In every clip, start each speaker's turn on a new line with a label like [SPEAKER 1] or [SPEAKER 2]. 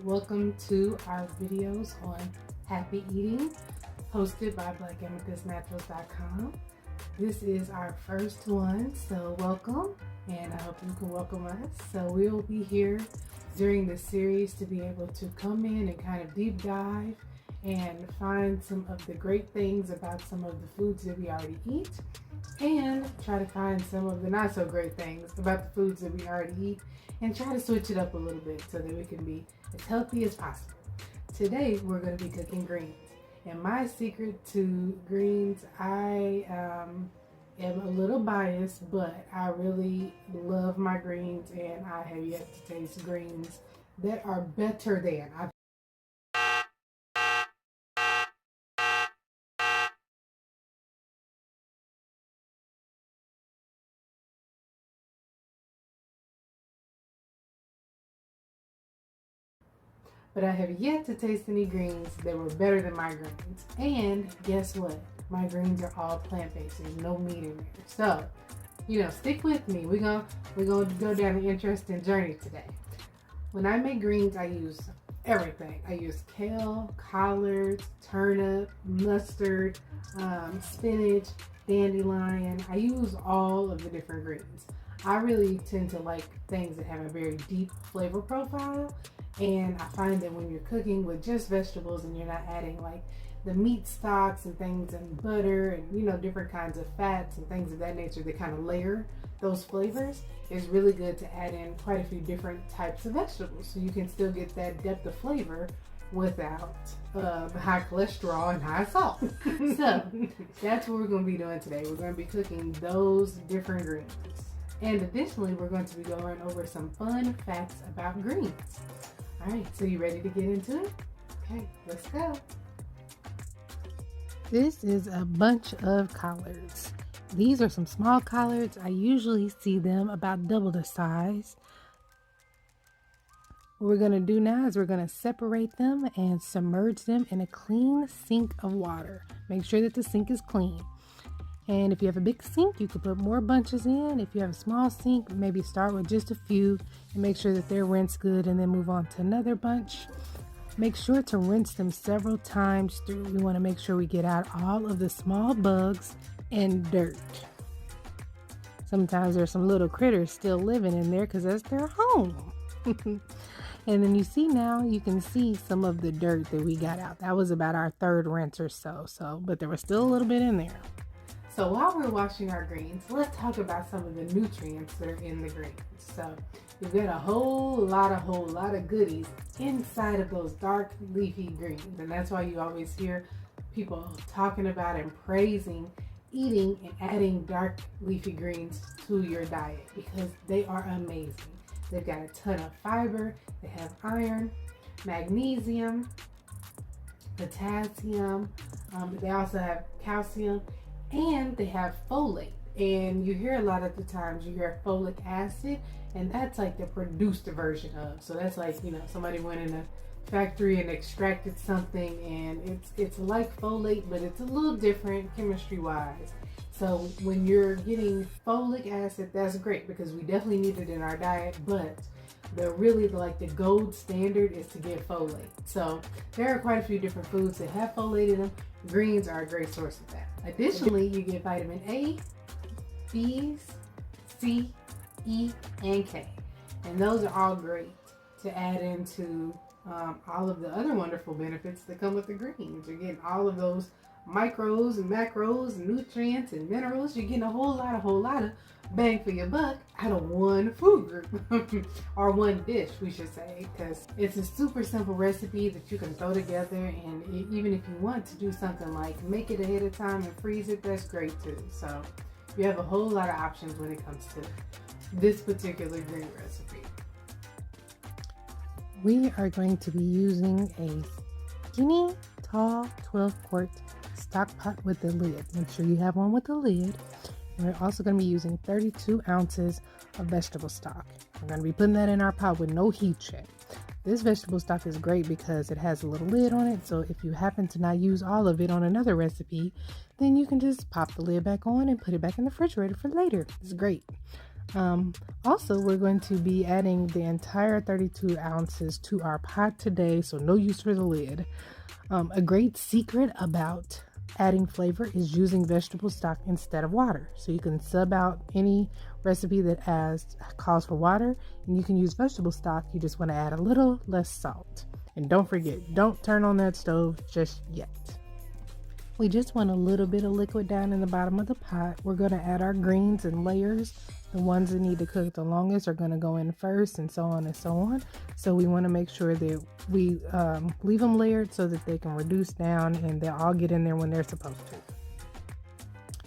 [SPEAKER 1] Welcome to our videos on happy eating, hosted by BlackAmethystNaturals.com. This is our first one, so welcome, and I hope you can welcome us. So we'll be here during this series to be able to come in and kind of deep dive and find some of the great things about some of the foods that we already eat, and try to find some of the not so great things about the foods that we already eat, and try to switch it up a little bit so that we can be as healthy as possible. Today we're going to be cooking greens, and my secret to greens, I am a little biased, but I really love my greens, and I have yet to taste greens that are better than. But I have yet to taste any greens that were better than my greens. And guess what? My greens are all plant-based. There's no meat in there. So, stick with me. We're gonna go down an interesting journey today. When I make greens, I use everything. I use kale, collards, turnip, mustard, spinach, dandelion. I use all of the different greens. I really tend to like things that have a very deep flavor profile. And I find that when you're cooking with just vegetables and you're not adding like the meat stocks and things and butter and different kinds of fats and things of that nature that kind of layer those flavors, it's really good to add in quite a few different types of vegetables so you can still get that depth of flavor without the high cholesterol and high salt. So that's what we're going to be doing today. We're going to be cooking those different greens. And additionally, we're going to be going over some fun facts about greens. All right, so you ready to get into it? Okay, let's go. This is a bunch of collards. These are some small collards. I usually see them about double the size. What we're going to do now is we're going to separate them and submerge them in a clean sink of water. Make sure that the sink is clean. And if you have a big sink, you could put more bunches in. If you have a small sink, maybe start with just a few and make sure that they're rinsed good and then move on to another bunch. Make sure to rinse them several times through. We want to make sure we get out all of the small bugs and dirt. Sometimes there's some little critters still living in there because that's their home. And then you can see some of the dirt that we got out. That was about our third rinse or so, but there was still a little bit in there. So while we're washing our greens, let's talk about some of the nutrients that are in the greens. So you've got a whole lot of goodies inside of those dark leafy greens. And that's why you always hear people talking about and praising eating and adding dark leafy greens to your diet because they are amazing. They've got a ton of fiber, they have iron, magnesium, potassium, they also have calcium, and they have folate. And you hear a lot of the times you hear folic acid, and that's like the produced version of. So that's like, somebody went in a factory and extracted something, and it's like folate, but it's a little different chemistry wise. So when you're getting folic acid, that's great because we definitely need it in our diet, but the gold standard is to get folate. So there are quite a few different foods that have folate in them. Greens are a great source of that. Additionally, you get vitamin A, B, C, E, and K. And those are all great to add into all of the other wonderful benefits that come with the greens. You're getting all of those micros and macros and nutrients and minerals. You're getting a whole lot of bang for your buck out of one food group or one dish, we should say, because it's a super simple recipe that you can throw together. And even if you want to do something like make it ahead of time and freeze it, that's great too. So you have a whole lot of options when it comes to this particular green recipe. We are going to be using a skinny, tall 12-quart stock pot with a lid. Make sure you have one with a lid. We're also going to be using 32 ounces of vegetable stock. We're going to be putting that in our pot with no heat check. This vegetable stock is great because it has a little lid on it, so if you happen to not use all of it on another recipe, then you can just pop the lid back on and put it back in the refrigerator for later. It's great. Also, we're going to be adding the entire 32 ounces to our pot today, so no use for the lid. A great secret about adding flavor is using vegetable stock instead of water. So you can sub out any recipe that calls for water, and you can use vegetable stock. You just want to add a little less salt. And don't forget, don't turn on that stove just yet. We just want a little bit of liquid down in the bottom of the pot. We're going to add our greens in layers. The ones that need to cook the longest are going to go in first, and so on and so on. So we want to make sure that we leave them layered so that they can reduce down and they'll all get in there when they're supposed to.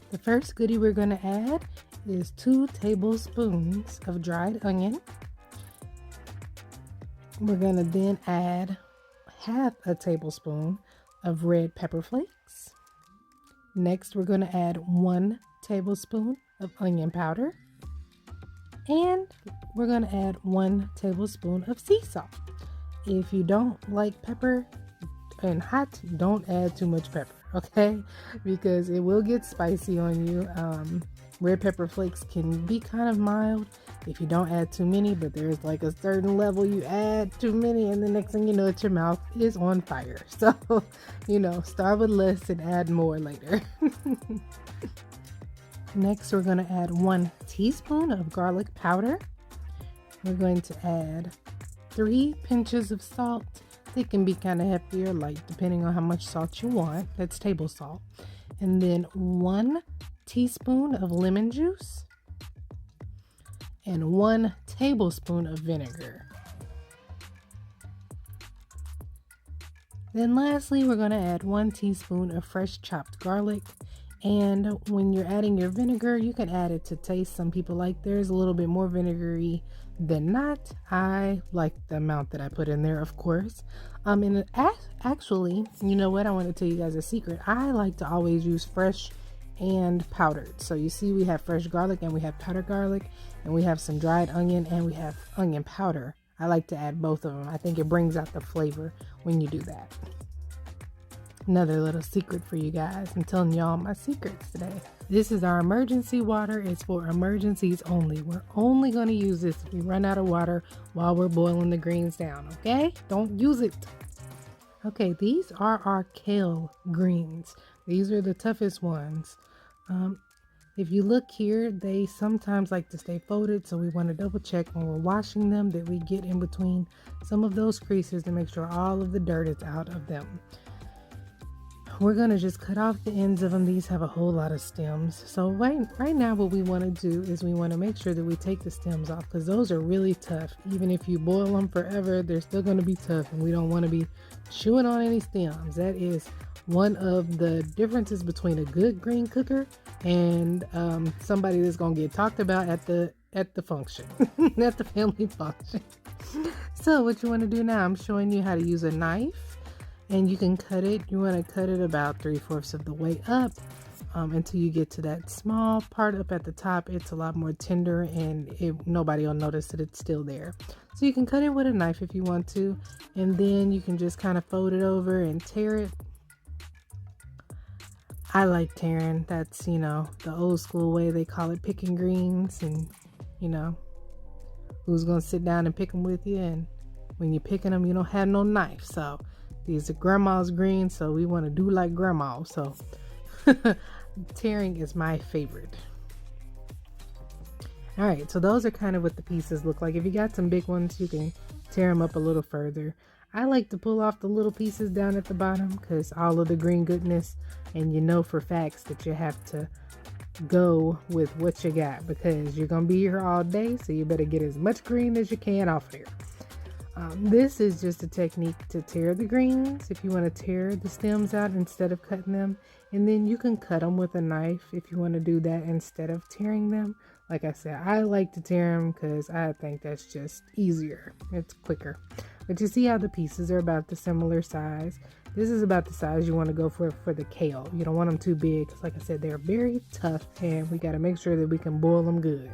[SPEAKER 1] The first goodie we're going to add is 2 tablespoons of dried onion. We're going to then add half a tablespoon of red pepper flakes. Next, we're going to add 1 tablespoon of onion powder. And we're going to add 1 tablespoon of sea salt. If you don't like pepper and hot, don't add too much pepper, okay? Because it will get spicy on you. Red pepper flakes can be kind of mild if you don't add too many, but there's like a certain level you add too many and the next thing you know, your mouth is on fire. So, start with less and add more later. Next, we're going to add 1 teaspoon of garlic powder. We're going to add 3 pinches of salt. They can be kind of heftier, like depending on how much salt you want. That's table salt. And then 1 teaspoon of lemon juice and 1 tablespoon of vinegar. Then lastly, we're going to add 1 teaspoon of fresh chopped garlic. And when you're adding your vinegar, you can add it to taste. Some people like theirs a little bit more vinegary than not. I like the amount that I put in there, of course. And actually, you know what? I want to tell you guys a secret. I like to always use fresh and powdered. So you see we have fresh garlic and we have powdered garlic, and we have some dried onion and we have onion powder. I like to add both of them. I think it brings out the flavor when you do that. Another little secret for you guys. I'm telling y'all my secrets today. This is our emergency water. It's for emergencies only. We're only going to use this if we run out of water while we're boiling the greens down, okay? Don't use it. Okay, these are our kale greens. These are the toughest ones. If you look here, they sometimes like to stay folded, so we want to double check when we're washing them that we get in between some of those creases to make sure all of the dirt is out of them. We're going to just cut off the ends of them. These have a whole lot of stems. So right now what we want to do is we want to make sure that we take the stems off, because those are really tough. Even if you boil them forever, they're still going to be tough, and we don't want to be chewing on any stems. That is one of the differences between a good green cooker and somebody that's going to get talked about at the function, at the family function. So what you want to do now, I'm showing you how to use a knife. And you can cut it. You want to cut it about 3/4 of the way up until you get to that small part up at the top. It's a lot more tender, and nobody will notice that it's still there. So you can cut it with a knife if you want to, and then you can just kind of fold it over and tear it. I like tearing. That's, the old school way. They call it picking greens, and who's going to sit down and pick them with you? And when you're picking them, you don't have no knife. So these are grandma's greens, so we want to do like grandma. So tearing is my favorite. All right, so those are kind of what the pieces look like. If you got some big ones, you can tear them up a little further. I like to pull off the little pieces down at the bottom because all of the green goodness, and for facts that you have to go with what you got, because you're going to be here all day, so you better get as much green as you can off of there. This is just a technique to tear the greens if you want to tear the stems out instead of cutting them. And then you can cut them with a knife if you want to do that instead of tearing them. Like I said, I like to tear them because I think that's just easier. It's quicker. But you see how the pieces are about the similar size. This is about the size you want to go for the kale. You don't want them too big because, like I said, they're very tough, and we got to make sure that we can boil them good.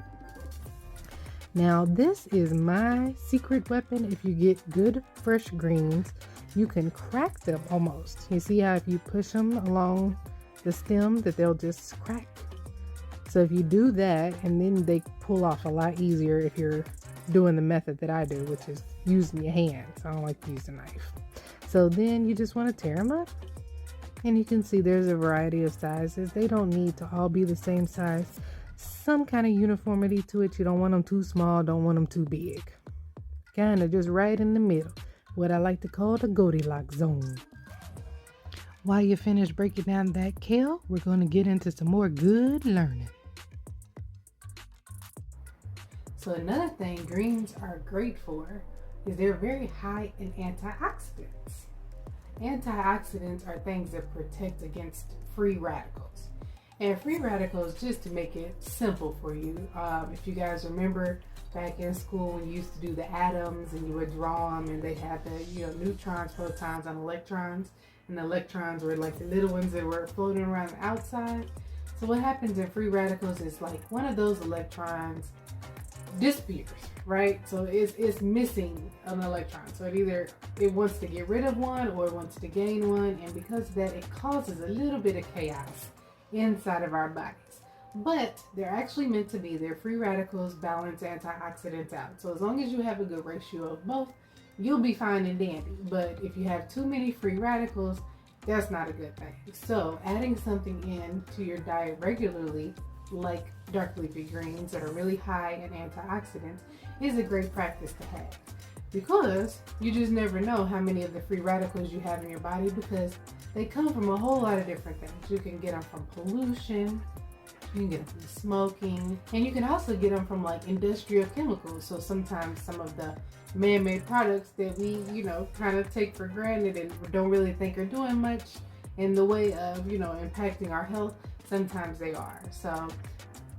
[SPEAKER 1] Now, this is my secret weapon. If you get good fresh greens, you can crack them almost. You see how if you push them along the stem that they'll just crack? So if you do that, and then they pull off a lot easier if you're doing the method that I do, which is using your hands. I don't like to use a knife. So then you just want to tear them up. And you can see there's a variety of sizes. They don't need to all be the same size. Some kind of uniformity to it. You don't want them too small, don't want them too big. Kind of just right in the middle. What I like to call the Goldilocks zone. While you finish breaking down that kale, we're going to get into some more good learning. So another thing greens are great for is they're very high in antioxidants. Antioxidants are things that protect against free radicals. And free radicals, just to make it simple for you, if you guys remember back in school when you used to do the atoms and you would draw them and they had the neutrons, protons, and electrons. And the electrons were like the little ones that were floating around the outside. So what happens in free radicals is like one of those electrons disappears, right? So it's missing an electron. So it wants to get rid of one or it wants to gain one, and because of that, it causes a little bit of chaos inside of our bodies. But they're actually meant to be. They're free radicals, balance antioxidants out. So as long as you have a good ratio of both, you'll be fine and dandy. But if you have too many free radicals, that's not a good thing. So adding something in to your diet regularly, like dark leafy greens that are really high in antioxidants, is a great practice to have, because you just never know how many of the free radicals you have in your body, because they come from a whole lot of different things. You can get them from pollution, you can get them from smoking, and you can also get them from like industrial chemicals. So sometimes some of the man-made products that we kind of take for granted and don't really think are doing much in the way of impacting our health, sometimes they are. So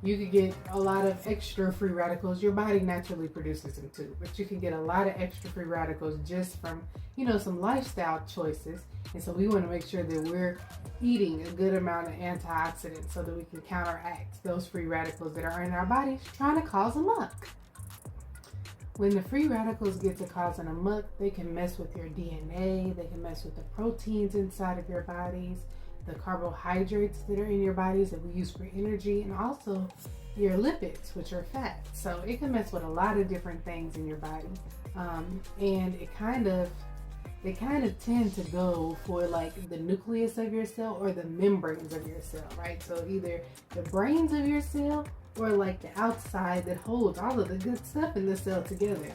[SPEAKER 1] you could get a lot of extra free radicals. Your body naturally produces them too, but you can get a lot of extra free radicals just from some lifestyle choices. And so we want to make sure that we're eating a good amount of antioxidants so that we can counteract those free radicals that are in our bodies trying to cause a muck. When the free radicals get to causing a muck, they can mess with your DNA, they can mess with the proteins inside of your bodies, the carbohydrates that are in your bodies that we use for energy, and also your lipids, which are fat. So it can mess with a lot of different things in your body. And they kind of tend to go for like the nucleus of your cell or the membranes of your cell, right? So either the brains of your cell or like the outside that holds all of the good stuff in the cell together.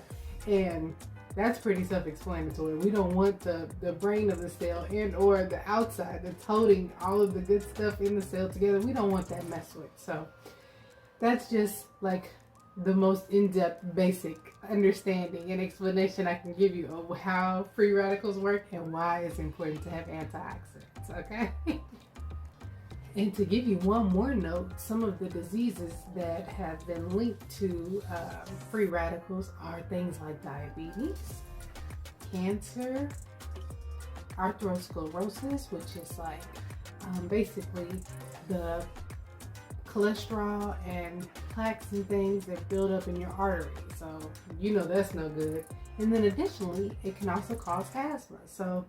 [SPEAKER 1] And that's pretty self-explanatory. We don't want the brain of the cell and or the outside that's holding all of the good stuff in the cell together. We don't want that messed with. So that's just like the most in-depth basic understanding and explanation I can give you of how free radicals work and why it's important to have antioxidants, okay? And to give you one more note, some of the diseases that have been linked to free radicals are things like diabetes, cancer, atherosclerosis, which is like basically the cholesterol and plaques and things that build up in your arteries. So that's no good. And then additionally, it can also cause asthma. So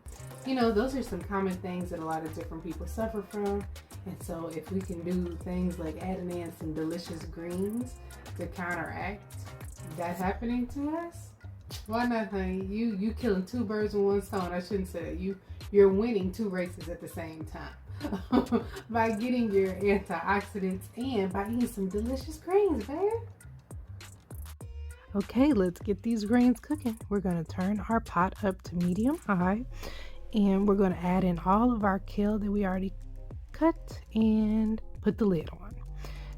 [SPEAKER 1] those are some common things that a lot of different people suffer from. And so if we can do things like adding in some delicious greens to counteract that happening to us, why not, honey? You killing two birds with one stone. I shouldn't say that. You're winning two races at the same time by getting your antioxidants and by eating some delicious greens, man. Okay, let's get these greens cooking. We're going to turn our pot up to medium high, and we're going to add in all of our kale that we already cut and put the lid on.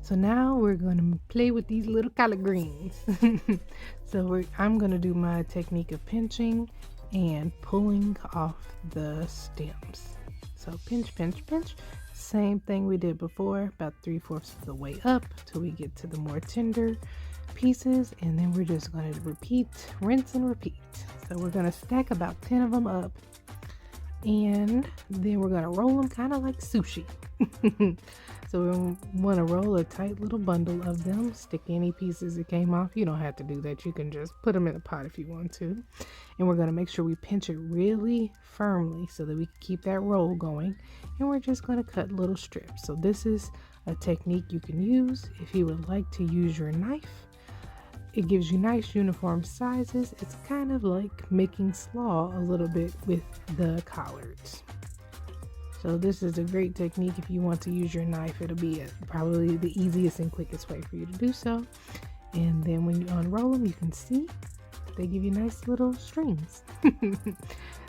[SPEAKER 1] So now we're going to play with these little collard greens. I'm going to do my technique of pinching and pulling off the stems. So pinch, pinch, pinch. Same thing we did before, about 3/4 of the way up till we get to the more tender pieces, and then we're just going to repeat, rinse and repeat. So we're going to stack about 10 of them up, and then we're going to roll them kind of like sushi. So we want to roll a tight little bundle of them, stick any pieces that came off. You don't have to do that. You can just put them in a pot if you want to. And we're going to make sure we pinch it really firmly so that we can keep that roll going. And we're just going to cut little strips. So this is a technique you can use if you would like to use your knife. It gives you nice uniform sizes. It's kind of like making slaw a little bit with the collards. So this is a great technique if you want to use your knife. It'll be probably the easiest and quickest way for you to do so. And then when you unroll them, you can see they give you nice little strings.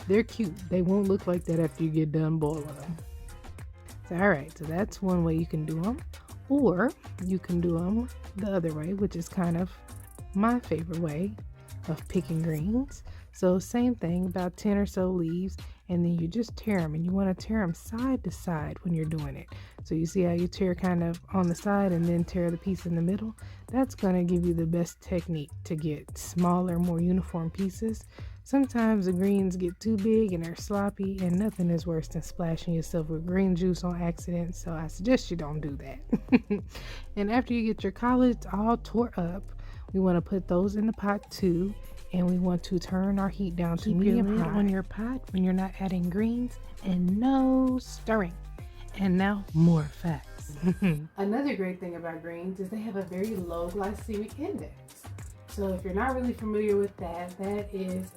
[SPEAKER 1] They're cute. They won't look like that after you get done boiling them. So, all right, so that's one way you can do them. Or you can do them the other way, which is kind of my favorite way of picking greens. So same thing, about 10 or so leaves, and then you just tear them, and you want to tear them side to side when you're doing it. So you see how you tear kind of on the side and then tear the piece in the middle? That's going to give you the best technique to get smaller, more uniform pieces. Sometimes the greens get too big and they're sloppy, and nothing is worse than splashing yourself with green juice on accident, so I suggest you don't do that. And after you get your collards all tore up, we want to put those in the pot too, and we want to turn our heat down to medium high on your pot when you're not adding greens, and no stirring. And now more facts. Another great thing about greens is they have a very low glycemic index. So if you're not really familiar with that, that is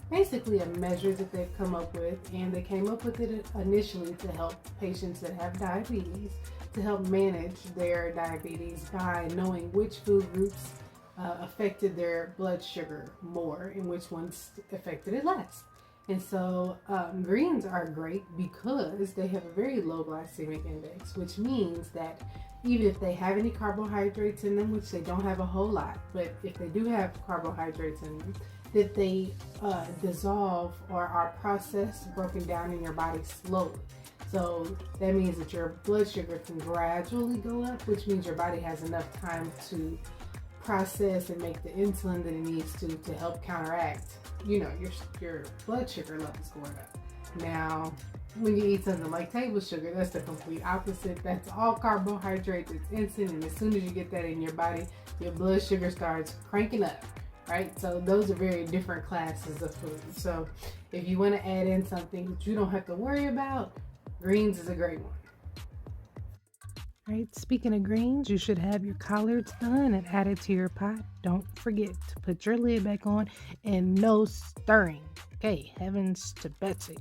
[SPEAKER 1] basically a measure that they've come up with, and they came up with it initially to help patients that have diabetes, to help manage their diabetes by knowing which food groups affected their blood sugar more and which ones affected it less. And so greens are great because they have a very low glycemic index, which means that even if they have any carbohydrates in them, which they don't have a whole lot, but if they do have carbohydrates in them, that they dissolve or are processed, broken down in your body slowly. So that means that your blood sugar can gradually go up, which means your body has enough time to process and make the insulin that it needs to help counteract, your blood sugar levels going up. Now, when you eat something like table sugar, that's the complete opposite. That's all carbohydrates, it's instant, and as soon as you get that in your body, your blood sugar starts cranking up, right? So those are very different classes of food. So if you want to add in something that you don't have to worry about, greens is a great one. Right, speaking of greens, you should have your collards done and added to your pot. Don't forget to put your lid back on and no stirring. Okay, heavens to Betsy.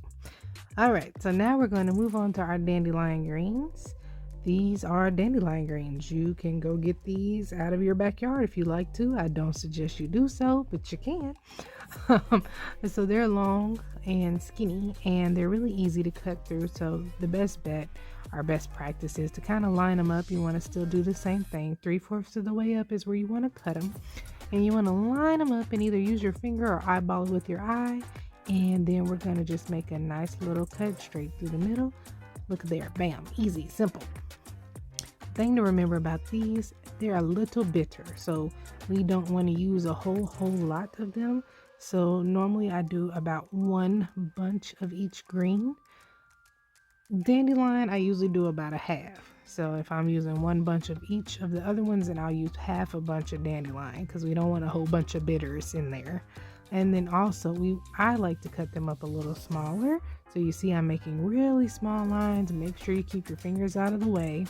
[SPEAKER 1] All right, so now we're going to move on to our dandelion greens. These are dandelion greens. You can go get these out of your backyard if you like to. I don't suggest you do so, but you can. So they're long and skinny, and they're really easy to cut through. So the best bet, our best practice, is to kind of line them up. You want to still do the same thing. 3/4 of the way up is where you want to cut them, and you want to line them up and either use your finger or eyeball it with your eye. And then we're going to just make a nice little cut straight through the middle. Look there, bam, easy, simple. Thing to remember about these, they're a little bitter, so we don't want to use a whole lot of them. So normally I do about one bunch of each green. Dandelion, I usually do about a half. So if I'm using one bunch of each of the other ones, then I'll use half a bunch of dandelion because we don't want a whole bunch of bitters in there. And then also I like to cut them up a little smaller. So you see I'm making really small lines. Make sure you keep your fingers out of the way.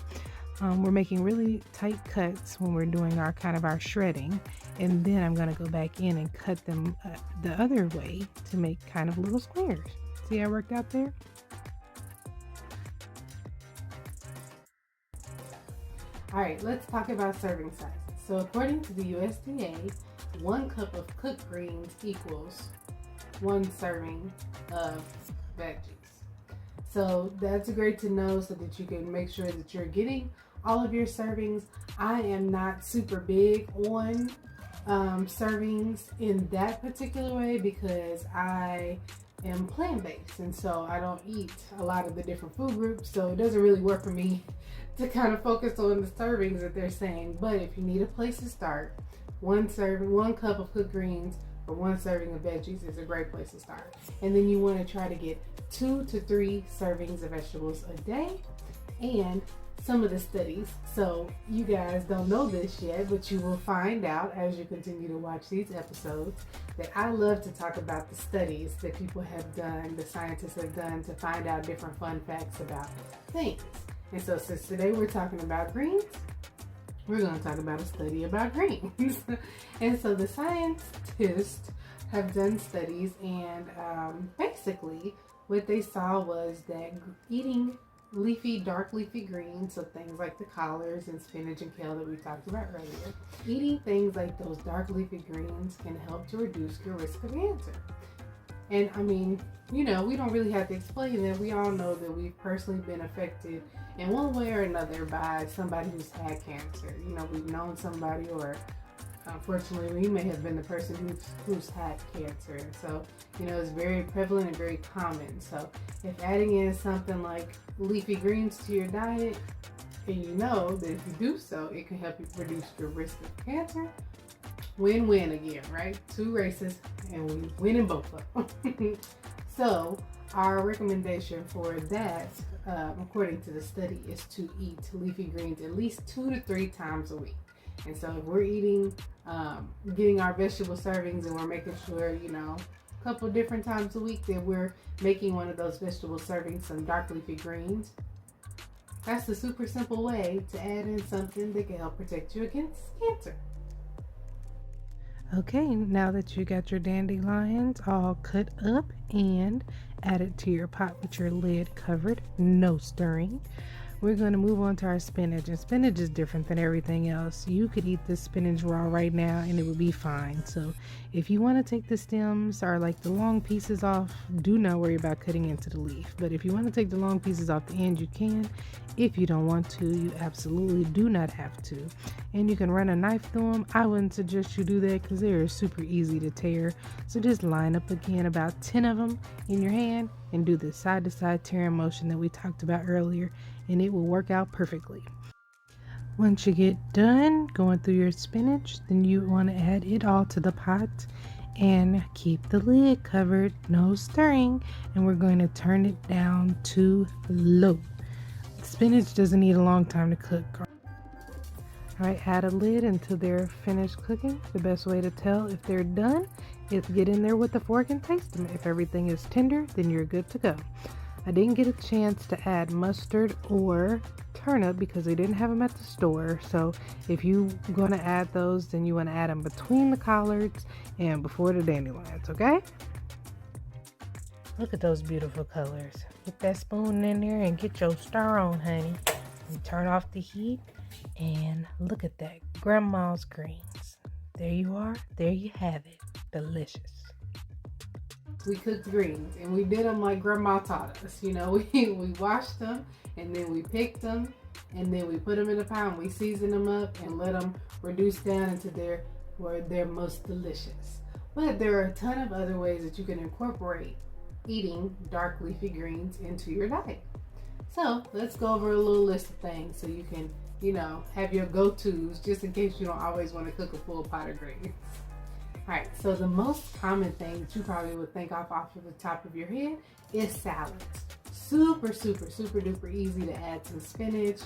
[SPEAKER 1] We're making really tight cuts when we're doing our shredding, and then I'm going to go back in and cut them the other way to make kind of little squares. See how it worked out there? All right, let's talk about serving sizes. So according to the USDA, 1 cup of cooked greens equals 1 serving of veggies. So that's great to know so that you can make sure that you're getting all of your servings. I am not super big on servings in that particular way because I am plant-based, and so I don't eat a lot of the different food groups, so it doesn't really work for me to kind of focus on the servings that they're saying. But if you need a place to start, 1 cup of cooked greens or 1 serving of veggies is a great place to start. And then you want to try to get 2 to 3 servings of vegetables a day. And some of the studies, so you guys don't know this yet, but you will find out as you continue to watch these episodes, that I love to talk about the studies that people have done, the scientists have done, to find out different fun facts about things. And so since today we're talking about greens, we're going to talk about a study about greens. And so the scientists have done studies, and basically what they saw was that eating dark leafy greens, so things like the collards and spinach and kale that we talked about earlier, eating things like those dark leafy greens can help to reduce your risk of cancer. And I mean, you know, we don't really have to explain that. We all know that we've personally been affected in one way or another by somebody who's had cancer. You know, we've known somebody, or unfortunately we may have been the person who's had cancer. And so, you know, it's very prevalent and very common. So if adding in something like leafy greens to your diet, and you know that if you do so, it can help you reduce your risk of cancer, win-win again, right? Two races, and we win in both of them. So our recommendation for that, according to the study, is to eat leafy greens at least 2 to 3 times a week. And so if we're eating, getting our vegetable servings, and we're making sure, you know, a couple different times a week that we're making one of those vegetable servings some dark leafy greens, that's a super simple way to add in something that can help protect you against cancer. Okay, now that you got your dandelions all cut up and added to your pot with your lid covered, no stirring, we're going to move on to our spinach. And spinach is different than everything else. You could eat this spinach raw right now and it would be fine. So if you want to take the stems or like the long pieces off, do not worry about cutting into the leaf. But if you want to take the long pieces off the end, you can. If you don't want to, you absolutely do not have to. And you can run a knife through them. I wouldn't suggest you do that because they're super easy to tear. So just line up again about 10 of them in your hand and do the side to side tearing motion that we talked about earlier, and it will work out perfectly. Once you get done going through your spinach, then you want to add it all to the pot and keep the lid covered, no stirring, and we're going to turn it down to low. Spinach doesn't need a long time to cook. Alright, add a lid until they're finished cooking. The best way to tell if they're done is get in there with a fork and taste them. If everything is tender, then you're good to go. I didn't get a chance to add mustard or turnip because they didn't have them at the store. So if you're going to add those, then you want to add them between the collards and before the dandelions, okay? Look at those beautiful colors. Get that spoon in there and get your stir on, honey. And turn off the heat. And look at that, grandma's greens. There you are. There you have it. Delicious. We cooked greens and we did them like grandma taught us. You know, we washed them and then we picked them and then we put them in a pot and we seasoned them up and let them reduce down into where they're most delicious. But there are a ton of other ways that you can incorporate eating dark leafy greens into your diet. So let's go over a little list of things so you can, you know, have your go-tos just in case you don't always want to cook a full pot of greens. Alright, so the most common thing that you probably would think off of the top of your head is salads. Super duper easy to add some spinach.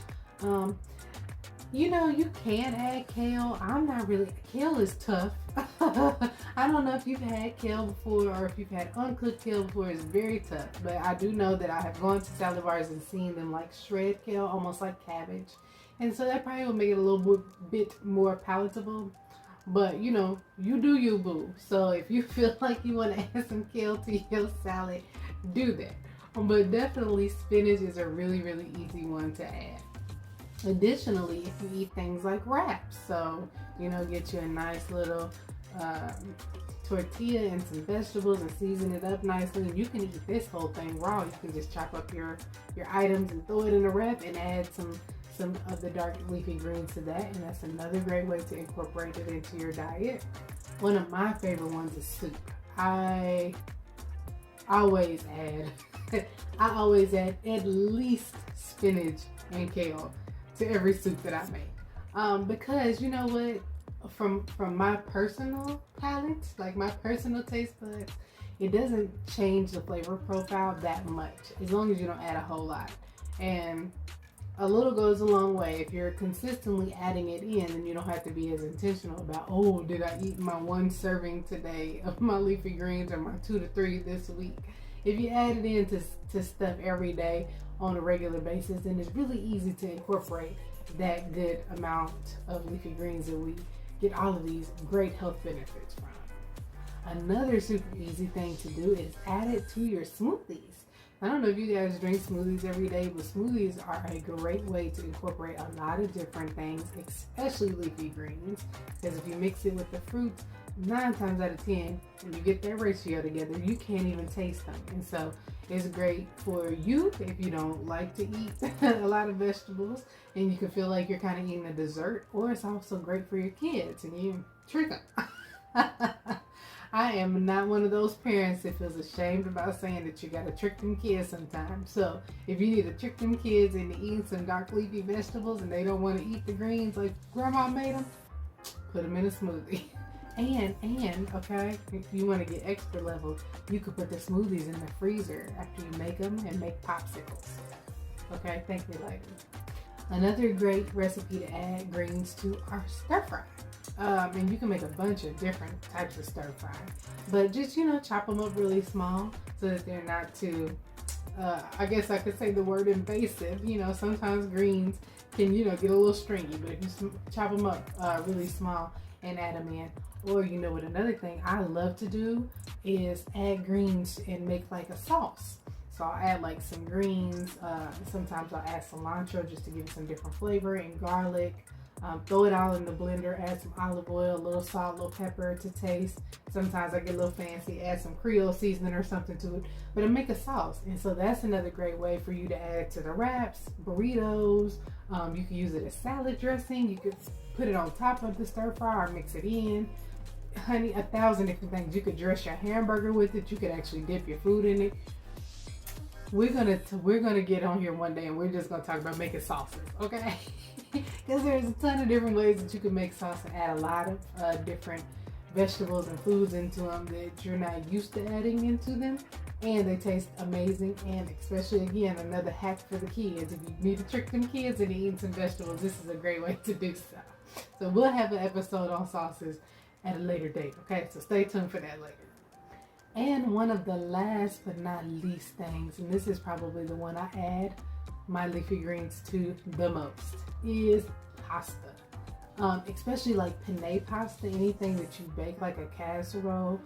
[SPEAKER 1] You know, you can add kale. I'm not really, kale is tough. I don't know if you've had kale before or if you've had uncooked kale before. It's very tough, but I do know that I have gone to salad bars and seen them like shred kale, almost like cabbage. And so that probably will make it a little bit more palatable. But you know, you do you, boo. So if you feel like you want to add some kale to your salad, do that. But definitely spinach is a really easy one to add. Additionally, if you eat things like wraps, so you know, get you a nice little tortilla and some vegetables and season it up nicely, and you can eat this whole thing raw. You can just chop up your items and throw it in a wrap and add some of the dark leafy greens to that, and that's another great way to incorporate it into your diet. One of my favorite ones is soup. I always add at least spinach and kale to every soup that I make, because you know what, from my personal palate, like my personal taste buds, it doesn't change the flavor profile that much as long as you don't add a whole lot. And a little goes a long way. If you're consistently adding it in, then you don't have to be as intentional about, oh, did I eat my 1 serving today of my leafy greens or my 2 to 3 this week? if you add it into to stuff every day on a regular basis, then it's really easy to incorporate that good amount of leafy greens that we get all of these great health benefits from. Another super easy thing to do is add it to your smoothies. I don't know if you guys drink smoothies every day, but smoothies are a great way to incorporate a lot of different things, especially leafy greens, because if you mix it with the fruits, 9 times out of 10, when you get that ratio together, you can't even taste them. And so it's great for you if you don't like to eat a lot of vegetables and you can feel like you're kind of eating a dessert, or it's also great for your kids and you trick them. I am not one of those parents that feels ashamed about saying that you gotta trick them kids sometimes. So if you need to trick them kids into eating some dark leafy vegetables and they don't want to eat the greens like grandma made them, put them in a smoothie. And okay, if you want to get extra level, you could put the smoothies in the freezer after you make them and make popsicles. Okay, thank me later. Another great recipe to add greens to are stir fry. And you can make a bunch of different types of stir fry, but just, chop them up really small so that they're not too, I guess I could say the word invasive. Sometimes greens can, get a little stringy, but if you chop them up really small and add them in. Or what another thing I love to do is add greens and make like a sauce. So I'll add like some greens, sometimes I'll add cilantro just to give it some different flavor, and garlic. Throw it all in the blender, add some olive oil, a little salt, a little pepper to taste. Sometimes I get a little fancy, add some Creole seasoning or something to it, but I make a sauce. And so that's another great way for you to add to the wraps, burritos. You can use it as salad dressing. You could put it on top of the stir fry or mix it in. Honey, 1,000 different things. You could dress your hamburger with it. You could actually dip your food in it. We're gonna get on here one day and we're just gonna talk about making sauces, okay? Because there's a ton of different ways that you can make sauce and add a lot of different vegetables and foods into them that you're not used to adding into them, and they taste amazing. And especially, again, another hack for the kids. If you need to trick them kids into eating some vegetables, this is a great way to do so. So we'll have an episode on sauces at a later date, okay? So stay tuned for that later. And one of the last but not least things, and this is probably the one I add my leafy greens to the most, is pasta. Especially like penne pasta, anything that you bake, like a casserole,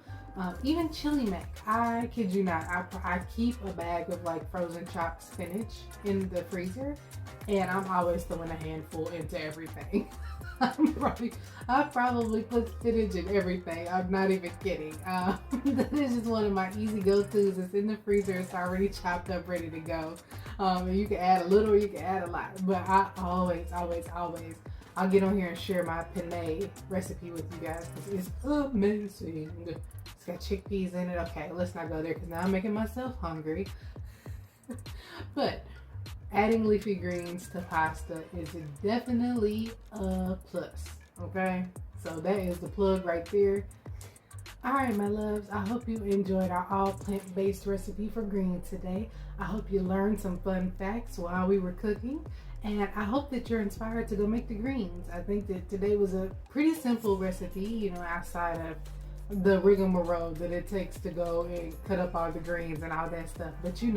[SPEAKER 1] even chili mac. I kid you not, I keep a bag of like frozen chopped spinach in the freezer, and I'm always throwing a handful into everything. I probably put spinach in everything. I'm not even kidding. That is just one of my easy go-tos. It's in the freezer. It's already chopped up, ready to go. And you can add a little, you can add a lot. But I always, I'll get on here and share my penne recipe with you guys because it's amazing. It's got chickpeas in it. Okay, let's not go there because now I'm making myself hungry. But adding leafy greens to pasta is definitely a plus, okay? So that is the plug right there. All right, my loves, I hope you enjoyed our all plant-based recipe for greens today. I hope you learned some fun facts while we were cooking, and I hope that you're inspired to go make the greens. I think that today was a pretty simple recipe, outside of the rigmarole that it takes to go and cut up all the greens and all that stuff. But you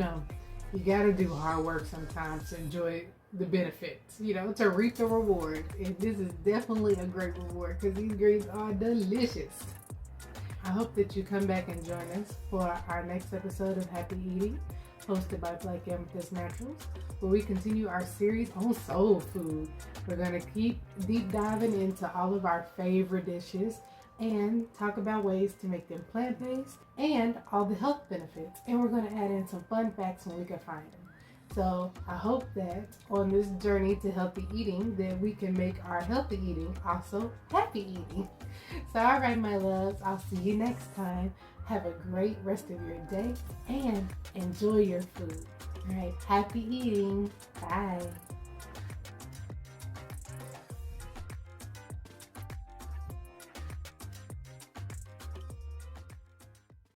[SPEAKER 1] gotta do hard work sometimes to enjoy the benefits, to reap the reward. And this is definitely a great reward because these greens are delicious. I hope that you come back and join us for our next episode of Happy Eating, hosted by Black Amethyst Naturals, where we continue our series on soul food. We're going to keep deep diving into all of our favorite dishes and talk about ways to make them plant-based and all the health benefits. And we're going to add in some fun facts when we can find them. So I hope that on this journey to healthy eating that we can make our healthy eating also happy eating. So all right, my loves, I'll see you next time. Have a great rest of your day and enjoy your food. All right, happy eating. Bye.